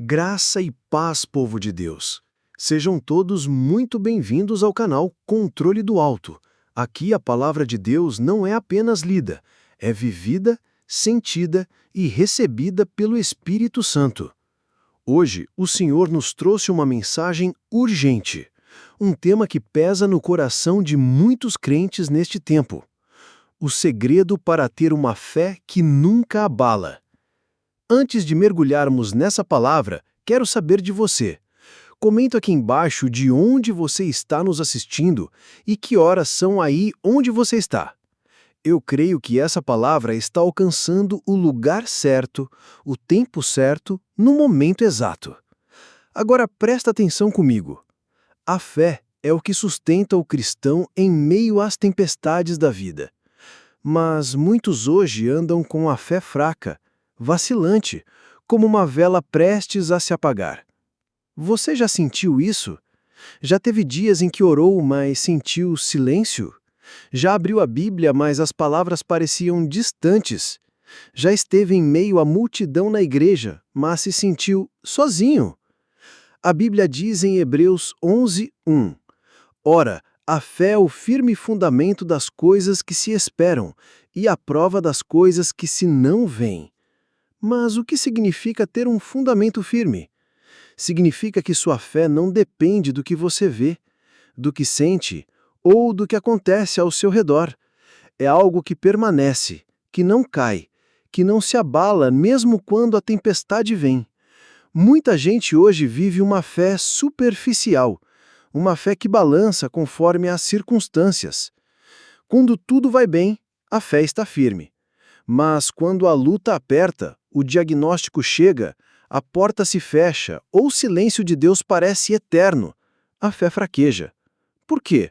Graça e paz, povo de Deus. Sejam todos muito bem-vindos ao canal Controle do Alto. Aqui a palavra de Deus não é apenas lida, é vivida, sentida e recebida pelo Espírito Santo. Hoje, o Senhor nos trouxe uma mensagem urgente, um tema que pesa no coração de muitos crentes neste tempo. O segredo para ter uma fé que nunca abala. Antes de mergulharmos nessa palavra, quero saber de você. Comenta aqui embaixo de onde você está nos assistindo e que horas são aí onde você está. Eu creio que essa palavra está alcançando o lugar certo, o tempo certo, no momento exato. Agora presta atenção comigo. A fé é o que sustenta o cristão em meio às tempestades da vida. Mas muitos hoje andam com a fé fraca, vacilante, como uma vela prestes a se apagar. Você já sentiu isso? Já teve dias em que orou, mas sentiu silêncio? Já abriu a Bíblia, mas as palavras pareciam distantes? Já esteve em meio à multidão na igreja, mas se sentiu sozinho? A Bíblia diz em Hebreus 11:1: Ora, a fé é o firme fundamento das coisas que se esperam e a prova das coisas que se não veem. Mas o que significa ter um fundamento firme? Significa que sua fé não depende do que você vê, do que sente ou do que acontece ao seu redor. É algo que permanece, que não cai, que não se abala mesmo quando a tempestade vem. Muita gente hoje vive uma fé superficial, uma fé que balança conforme as circunstâncias. Quando tudo vai bem, a fé está firme. Mas quando a luta aperta, o diagnóstico chega, a porta se fecha ou o silêncio de Deus parece eterno, a fé fraqueja. Por quê?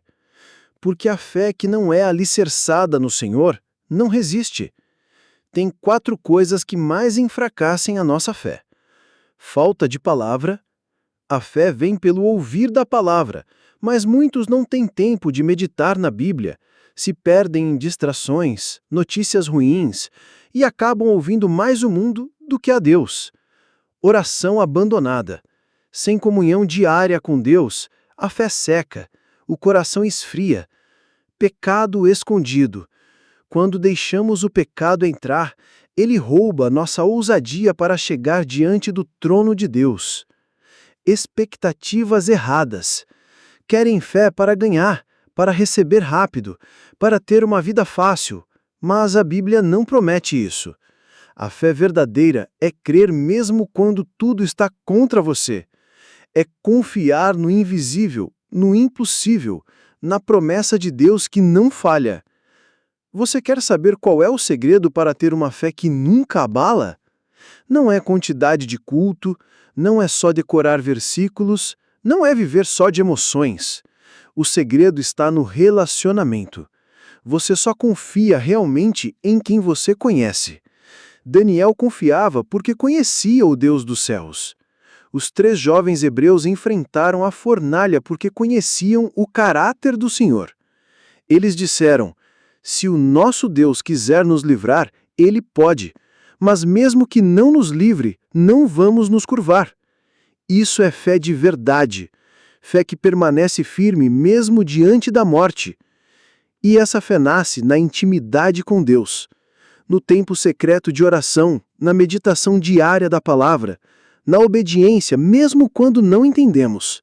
Porque a fé que não é alicerçada no Senhor não resiste. Tem 4 coisas que mais enfraquecem a nossa fé. Falta de palavra. A fé vem pelo ouvir da palavra, mas muitos não têm tempo de meditar na Bíblia, se perdem em distrações, notícias ruins e acabam ouvindo mais o mundo do que a Deus. Oração abandonada. Sem comunhão diária com Deus, a fé seca, o coração esfria. Pecado escondido. Quando deixamos o pecado entrar, ele rouba nossa ousadia para chegar diante do trono de Deus. Expectativas erradas. Querem fé para ganhar, para receber rápido, para ter uma vida fácil, mas a Bíblia não promete isso. A fé verdadeira é crer mesmo quando tudo está contra você. É confiar no invisível, no impossível, na promessa de Deus que não falha. Você quer saber qual é o segredo para ter uma fé que nunca abala? Não é quantidade de culto, não é só decorar versículos, não é viver só de emoções. O segredo está no relacionamento. Você só confia realmente em quem você conhece. Daniel confiava porque conhecia o Deus dos céus. Os 3 jovens hebreus enfrentaram a fornalha porque conheciam o caráter do Senhor. Eles disseram: se o nosso Deus quiser nos livrar, ele pode. Mas mesmo que não nos livre, não vamos nos curvar. Isso é fé de verdade. Fé que permanece firme mesmo diante da morte. E essa fé nasce na intimidade com Deus, no tempo secreto de oração, na meditação diária da palavra, na obediência mesmo quando não entendemos.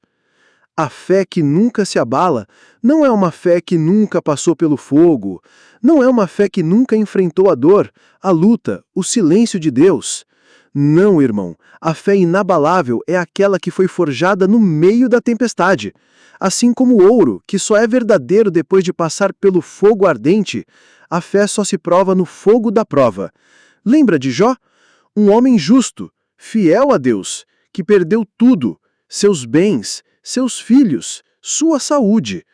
A fé que nunca se abala não é uma fé que nunca passou pelo fogo, não é uma fé que nunca enfrentou a dor, a luta, o silêncio de Deus. Não, irmão, a fé inabalável é aquela que foi forjada no meio da tempestade. Assim como o ouro, que só é verdadeiro depois de passar pelo fogo ardente, a fé só se prova no fogo da prova. Lembra de Jó? Um homem justo, fiel a Deus, que perdeu tudo, seus bens, seus filhos, sua saúde.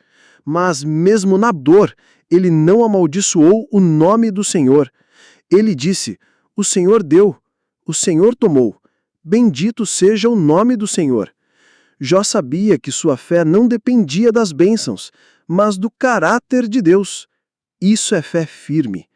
Mas mesmo na dor, ele não amaldiçoou o nome do Senhor. Ele disse: o Senhor deu, o Senhor tomou. Bendito seja o nome do Senhor. Jó sabia que sua fé não dependia das bênçãos, mas do caráter de Deus. Isso é fé firme.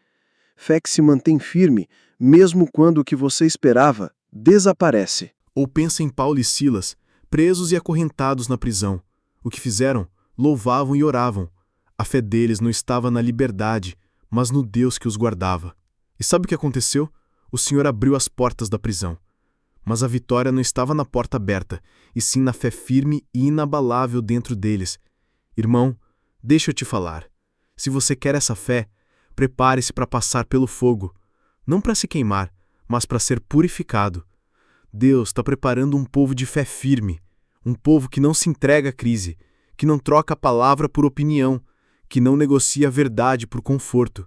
Fé que se mantém firme, mesmo quando o que você esperava desaparece. Ou pensa em Paulo e Silas, presos e acorrentados na prisão. O que fizeram? Louvavam e oravam. A fé deles não estava na liberdade, mas no Deus que os guardava. E sabe o que aconteceu? O Senhor abriu as portas da prisão. Mas a vitória não estava na porta aberta, e sim na fé firme e inabalável dentro deles. Irmão, deixa eu te falar. Se você quer essa fé, prepare-se para passar pelo fogo. Não para se queimar, mas para ser purificado. Deus está preparando um povo de fé firme, um povo que não se entrega à crise, que não troca a palavra por opinião, que não negocia a verdade por conforto.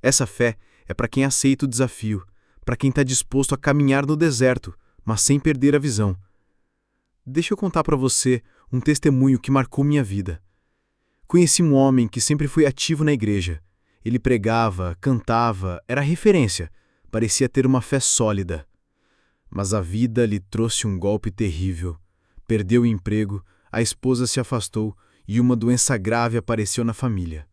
Essa fé é para quem aceita o desafio, para quem está disposto a caminhar no deserto, mas sem perder a visão. Deixa eu contar para você um testemunho que marcou minha vida. Conheci um homem que sempre foi ativo na igreja. Ele pregava, cantava, era referência, parecia ter uma fé sólida. Mas a vida lhe trouxe um golpe terrível. Perdeu o emprego, a esposa se afastou e uma doença grave apareceu na família.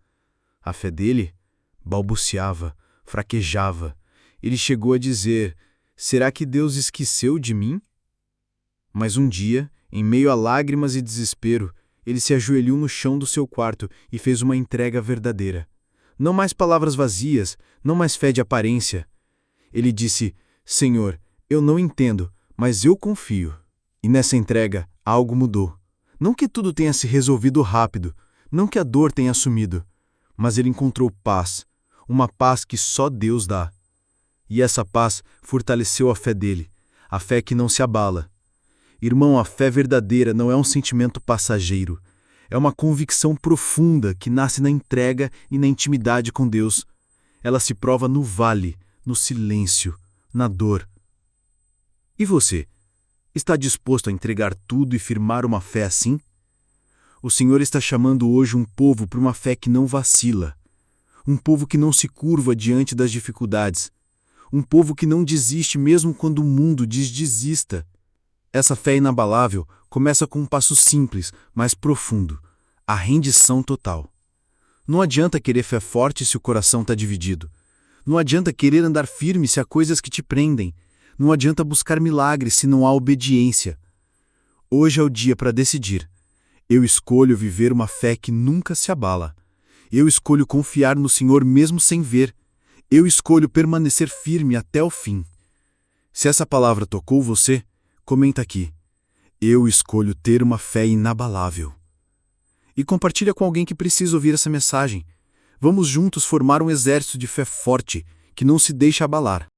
A fé dele balbuciava, fraquejava. Ele chegou a dizer: será que Deus esqueceu de mim? Mas um dia, em meio a lágrimas e desespero, ele se ajoelhou no chão do seu quarto e fez uma entrega verdadeira. Não mais palavras vazias, não mais fé de aparência. Ele disse: Senhor, eu não entendo, mas eu confio. E nessa entrega, algo mudou. Não que tudo tenha se resolvido rápido, não que a dor tenha sumido, mas ele encontrou paz, uma paz que só Deus dá. E essa paz fortaleceu a fé dele, a fé que não se abala. Irmão, a fé verdadeira não é um sentimento passageiro, é uma convicção profunda que nasce na entrega e na intimidade com Deus. Ela se prova no vale, no silêncio, na dor. E você? Está disposto a entregar tudo e firmar uma fé assim? O Senhor está chamando hoje um povo para uma fé que não vacila, um povo que não se curva diante das dificuldades, um povo que não desiste mesmo quando o mundo diz desista. Essa fé inabalável começa com um passo simples, mas profundo: a rendição total. Não adianta querer fé forte se o coração está dividido. Não adianta querer andar firme se há coisas que te prendem. Não adianta buscar milagres se não há obediência. Hoje é o dia para decidir. Eu escolho viver uma fé que nunca se abala. Eu escolho confiar no Senhor mesmo sem ver. Eu escolho permanecer firme até o fim. Se essa palavra tocou você, comenta aqui: eu escolho ter uma fé inabalável. E compartilha com alguém que precisa ouvir essa mensagem. Vamos juntos formar um exército de fé forte, que não se deixa abalar.